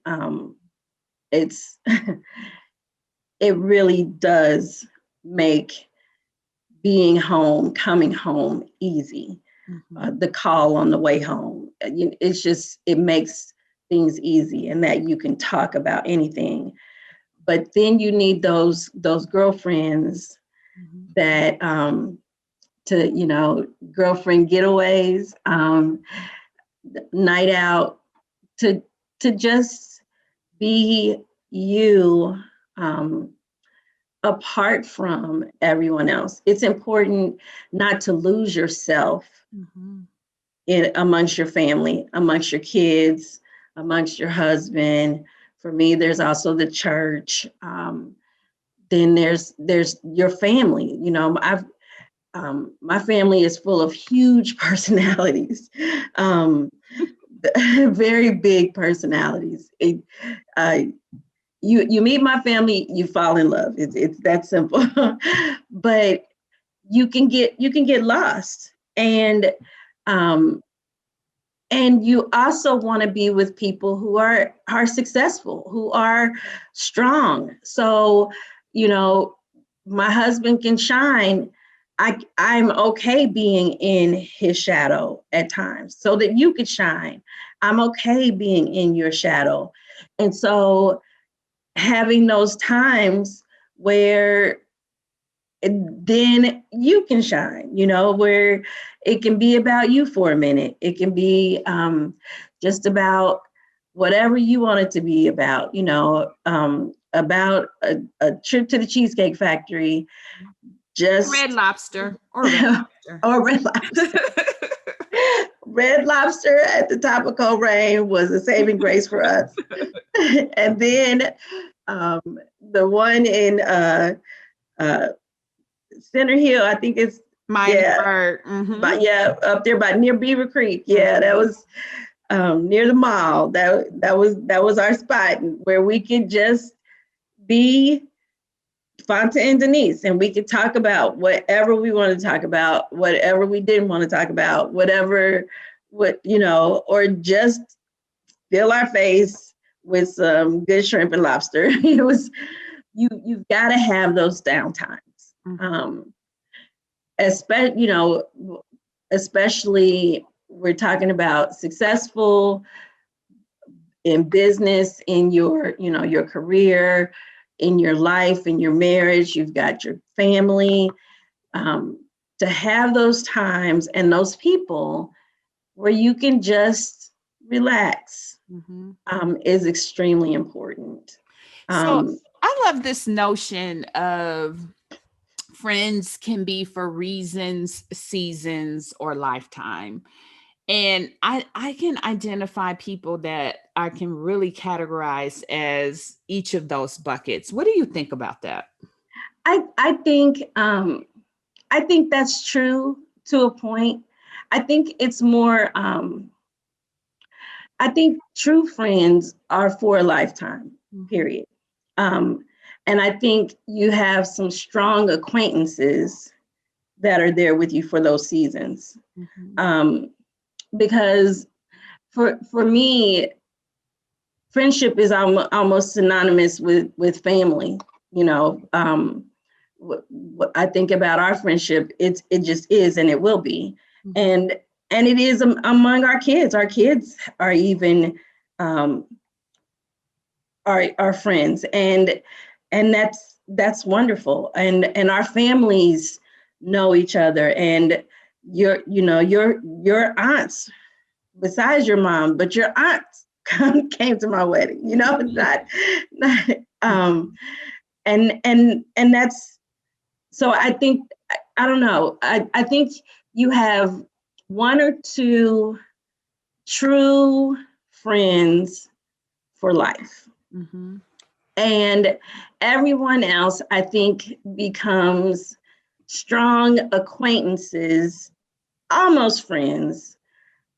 It's it really does make being home, coming home easy. The call on the way home, it's just, it makes things easy, and that you can talk about anything. But then you need those girlfriends that to girlfriend getaways, night out, to just be you, um, apart from everyone else. It's important not to lose yourself in amongst your family, amongst your kids, amongst your husband. For me, there's also the church. Then there's your family. I've my family is full of huge personalities, very big personalities. You meet my family, you fall in love. It's that simple. But you can get lost, um, and you also want to be with people who are successful, who are strong. So, you know, my husband can shine. I'm okay being in his shadow at times so that you could shine. I'm okay being in your shadow. And so having those times where then you can shine, where it can be about you for a minute. It can be just about whatever you want it to be about, about a trip to the Cheesecake Factory, Red just Lobster or Red Lobster. or Red Lobster. Red Lobster at the Tropical Rain was a saving grace for us. And then the one in uh, Center Hill, I think it's, Miami yeah, Bird. but yeah, up there by near Beaver Creek. Yeah, that was near the mall. That was our spot where we could just be Fanta and Denise, and we could talk about whatever we want to talk about, whatever we didn't want to talk about, or just fill our face with some good shrimp and lobster. It was you've got to have those downtimes. Especially we're talking about successful in business, in your career, in your life, in your marriage. You've got your family. To have those times and those people where you can just relax is extremely important. So I love this notion of friends can be for reasons, seasons, or lifetime. And I can identify people that I can really categorize as each of those buckets. What do you think about that? I think that's true to a point. I think it's more. I think true friends are for a lifetime. Period. Um, and I think you have some strong acquaintances that are there with you for those seasons. Um, because for me, friendship is almost synonymous with family. You know, what I think about our friendship, it just is, and it will be, and it is among our kids. Our kids are even our friends, and that's wonderful, and our families know each other, and your aunts, besides your mom, but your aunts came to my wedding, not and that's, so I think, I don't know, I think you have one or two true friends for life. Mm-hmm. And everyone else, I think, becomes strong acquaintances, almost friends,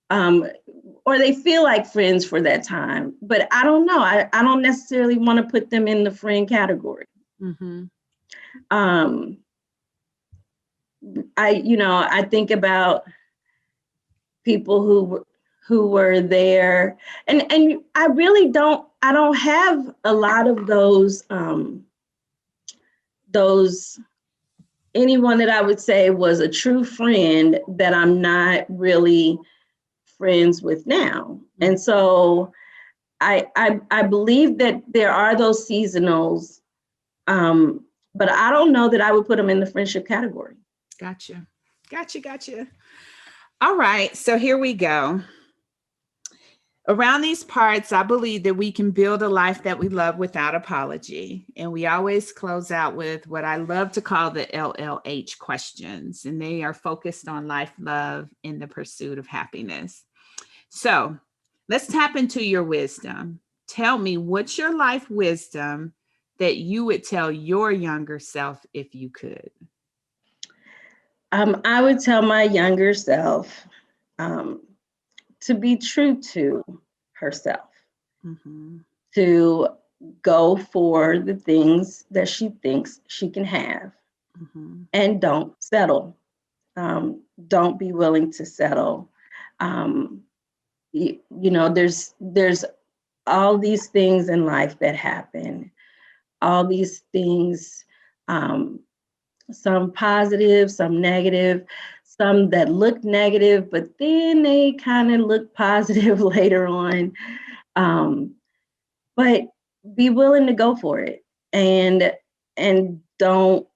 or they feel like friends for that time. But I don't know. I don't necessarily want to put them in the friend category. Mm-hmm. Um, I think about people who were there, and I really don't have a lot of those anyone that I would say was a true friend that I'm not really friends with now. And so I believe that there are those seasonals, but I don't know that I would put them in the friendship category. Gotcha. All right. So here we go. Around these parts, I believe that we can build a life that we love without apology. And we always close out with what I love to call the LLH questions. And they are focused on life, love, and the pursuit of happiness. So let's tap into your wisdom. Tell me, what's your life wisdom that you would tell your younger self if you could? I would tell my younger self um, to be true to herself, Mm-hmm. to go for the things that she thinks she can have, Mm-hmm. and don't settle. Don't be willing to settle. Um, there's all these things in life that happen, all these things, um, some positive, some negative, some that look negative, but then they kind of look positive later on. Um, but be willing to go for it, and don't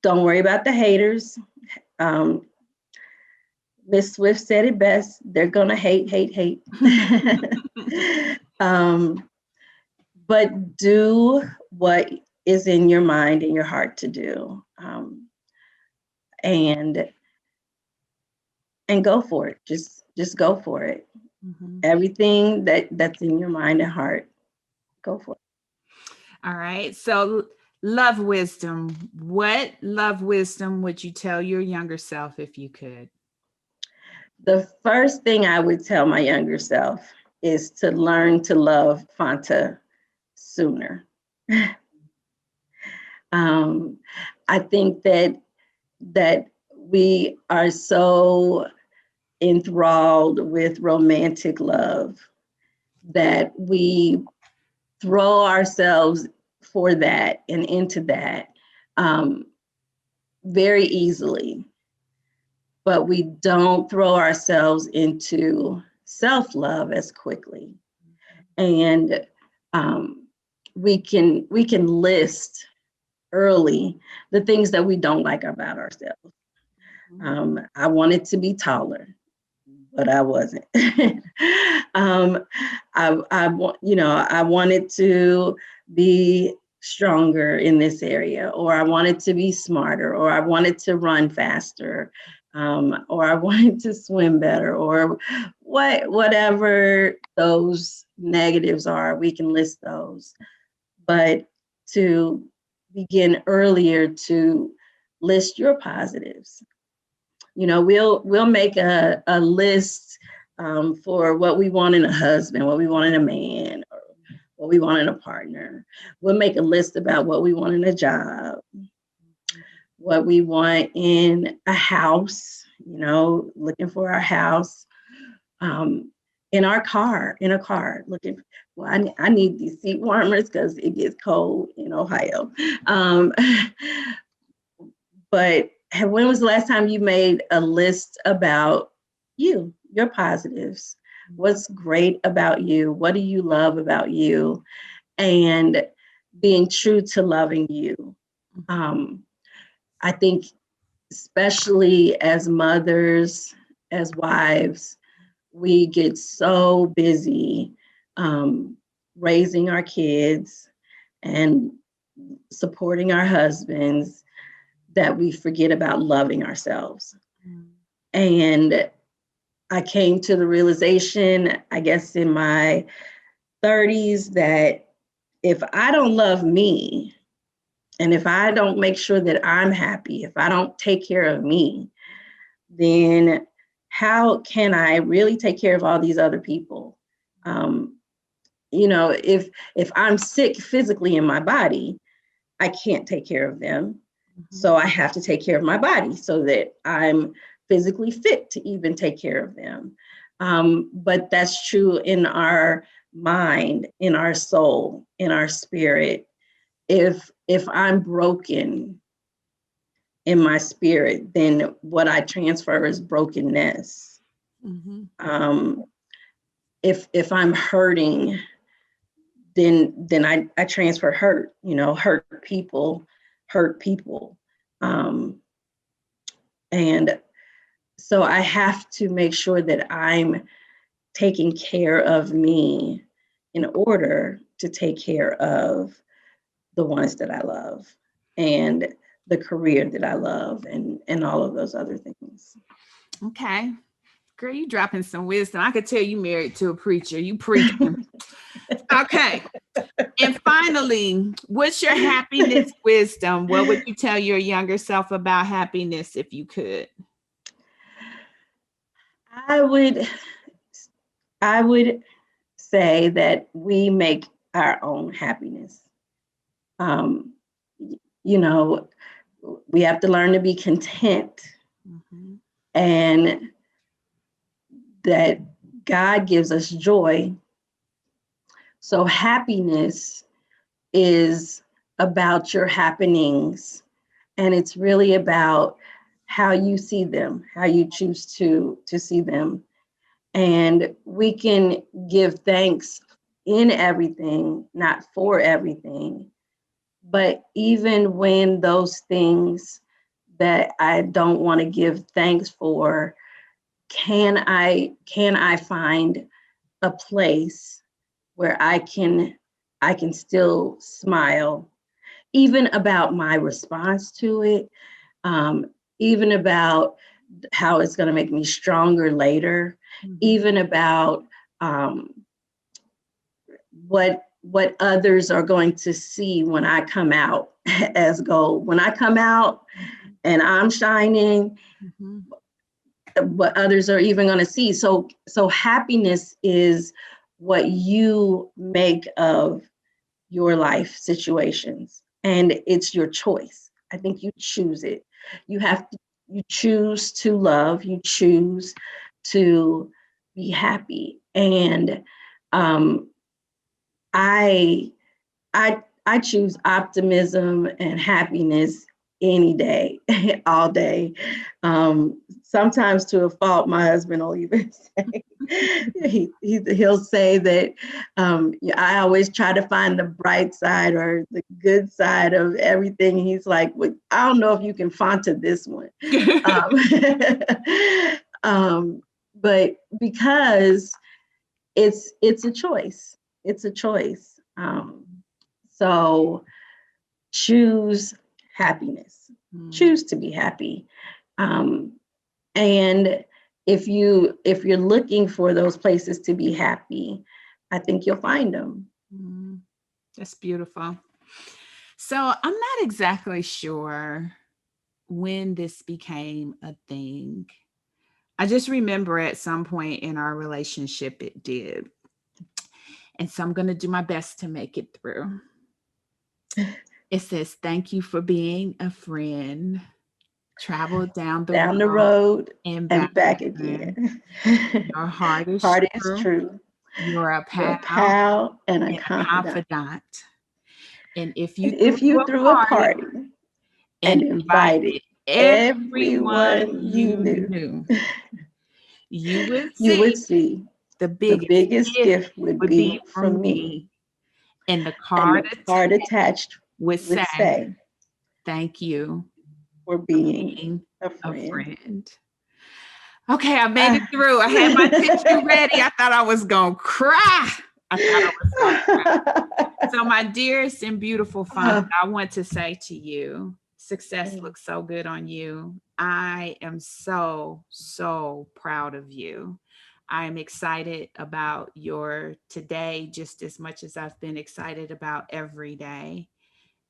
worry about the haters. Um, Miss Swift said it best. They're gonna hate, hate, hate. um, but do what is in your mind and your heart to do, and go for it. Just go for it. Mm-hmm. Everything that's in your mind and heart, go for it. All right. So, love wisdom. What love wisdom would you tell your younger self if you could? The first thing I would tell my younger self is to learn to love Fanta sooner. um, I think that we are so enthralled with romantic love that we throw ourselves for that and into that, um, very easily, but we don't throw ourselves into self-love as quickly. And we can list early the things that we don't like about ourselves. I wanted to be taller, but I wasn't. I wanted to be stronger in this area, or I wanted to be smarter, or I wanted to run faster, or I wanted to swim better, or whatever those negatives are, we can list those. But to begin earlier to list your positives. We'll make a list, for what we want in a husband, what we want in a man, or what we want in a partner. We'll make a list about what we want in a job, what we want in a house, looking for our house, in our car, looking. Well, I need these seat warmers because it gets cold in Ohio. Um, but when was the last time you made a list about your positives? What's great about you? What do you love about you? And being true to loving you. I think, especially as mothers, as wives, we get so busy raising our kids and supporting our husbands that we forget about loving ourselves. And I came to the realization, I guess, in my 30s, that if I don't love me, and if I don't make sure that I'm happy, if I don't take care of me, then how can I really take care of all these other people? If I'm sick physically in my body, I can't take care of them. So I have to take care of my body so that I'm physically fit to even take care of them. But that's true in our mind, in our soul, in our spirit. If I'm broken in my spirit, then what I transfer is brokenness. If I'm hurting, then I transfer hurt. Hurt people. And so I have to make sure that I'm taking care of me in order to take care of the ones that I love and the career that I love and all of those other things. Okay. Girl, you dropping some wisdom. I could tell you married to a preacher. You preaching. Okay. And finally, what's your happiness wisdom? What would you tell your younger self about happiness if you could? I would I would say that we make our own happiness. Um, you know, we have to learn to be content, and that God gives us joy. So happiness is about your happenings, and it's really about how you see them, how you choose to see them. And we can give thanks in everything, not for everything. But even when those things that I don't want to give thanks for, can I find a place where I can still smile, even about my response to it, um, even about how it's going to make me stronger later, even about um, what others are going to see when I come out as gold. When I come out and I'm shining, what others are even going to see. So happiness is what you make of your life situations, and it's your choice. I think you choose it. You choose to love, you choose to be happy. And um, I I choose optimism and happiness any day, all day. Sometimes to a fault, my husband will even say, he'll say that yeah, I always try to find the bright side or the good side of everything. He's like, well, I don't know if you can Fanta this one. Um, but because it's a choice. It's a choice. So choose happiness. Choose to be happy. Um, and if you're looking for those places to be happy, I think you'll find them. That's beautiful. So I'm not exactly sure when this became a thing. I just remember at some point in our relationship it did. And so I'm going to do my best to make it through. It says, "Thank you for being a friend. Travel down down the road road and and back back again. again. Your heart is Heart is true. true. You're a You're a pal pal and a and a confidant. confidant. And if you And threw if you a threw a party party and and invited invited everyone everyone you you knew, knew, you would you see would see the the biggest biggest gift gift would would be be from from me. me. And the And card the card attached would would say, say, thank you for for being being a a friend. friend. Okay, I made it Ah. through. I had my tissue ready. I thought I was going to cry. I thought I was going to cry. So, my dearest and beautiful Fanta, I want to say to you, success looks so good on you. I am so, so proud of you. I am excited about your today just as much as I've been excited about every day.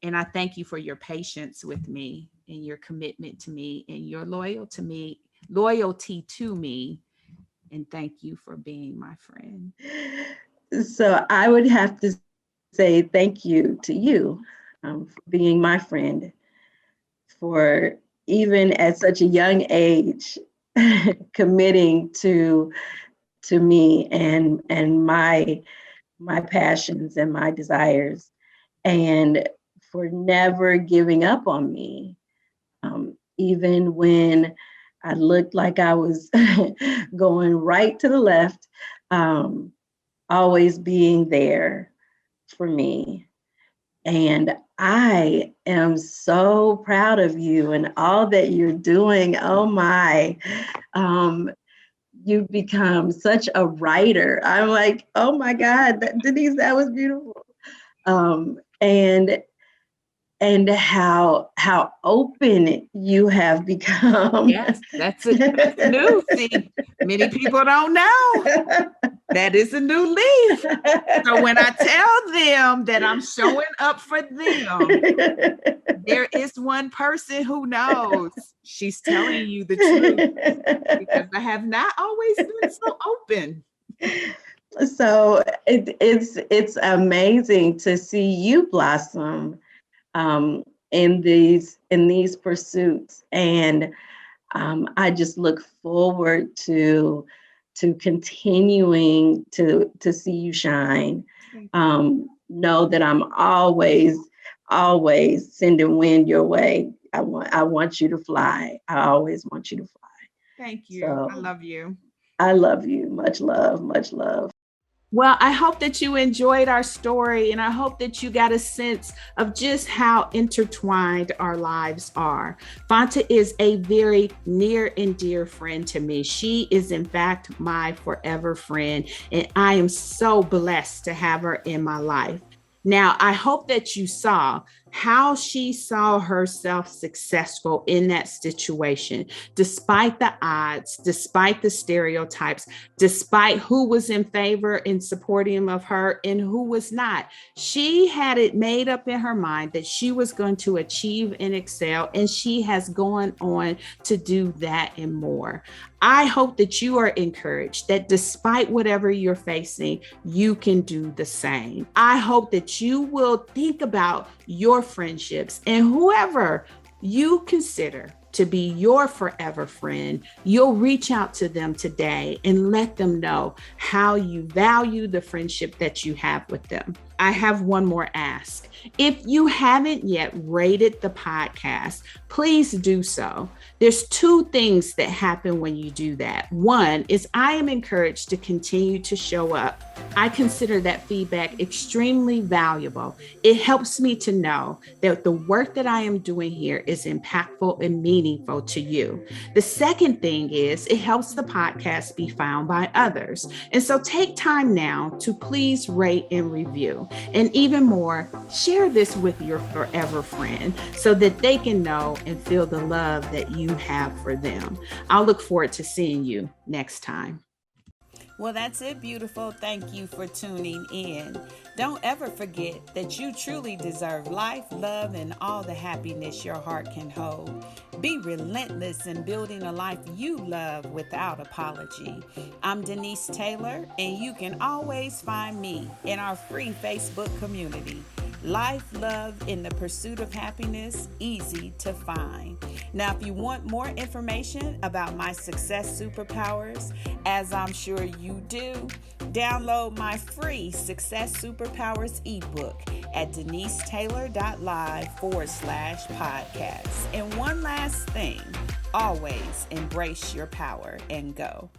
And I thank you for your patience with me and your commitment to me and your loyalty to me. And thank you for being my friend. So I would have to say thank you to you for being my friend, for even at such a young age committing to me and my passions and my desires, and for never giving up on me, even when I looked like I was going right to the left, um, always being there for me. And I am so proud of you and all that you're doing. Oh my. Um, you've become such a writer. I'm like, oh my God, Denise, that was beautiful. And how open you have become. Yes, that's new. See, many people don't know. That is a new leaf. So when I tell them that I'm showing up for them, there is one person who knows she's telling you the truth because I have not always been so open. So it's amazing to see you blossom in these pursuits, and I just look forward to continuing to see you shine. Know that I'm always sending wind your way. I want you to fly. I always want you to fly. Thank you. I So love you. I love you. Much love. Much love. Well, I hope that you enjoyed our story, and I hope that you got a sense of just how intertwined our lives are. Fanta is a very near and dear friend to me. She is, in fact, my forever friend, and I am so blessed to have her in my life. Now, I hope that you saw how she saw herself successful in that situation, despite the odds, despite the stereotypes, despite who was in favor and supporting of her and who was not. She had it made up in her mind that she was going to achieve and excel, and she has gone on to do that and more. I hope that you are encouraged that despite whatever you're facing, you can do the same. I hope that you will think about your friendships and whoever you consider to be your forever friend, you'll reach out to them today and let them know how you value the friendship that you have with them. I have one more ask. If you haven't yet rated the podcast, please do so. There's two things that happen when you do that. One is I am encouraged to continue to show up. I consider that feedback extremely valuable. It helps me to know that the work that I am doing here is impactful and meaningful to you. The second thing is it helps the podcast be found by others. And so take time now to please rate and review. And even more, share this with your forever friend so that they can know and feel the love that you have for them. I'll look forward to seeing you next time. Well, that's it, beautiful. Thank you for tuning in. Don't ever forget that you truly deserve life, love, and all the happiness your heart can hold. Be relentless in building a life you love without apology. I'm Denise Taylor, and you can always find me in our free Facebook community. Life, love, and the pursuit of happiness, easy to find. Now, if you want more information about my success superpowers, as I'm sure you do, download my free Success Superpowers ebook at denisetaylor.live/podcast. And one last thing, always embrace your power and go.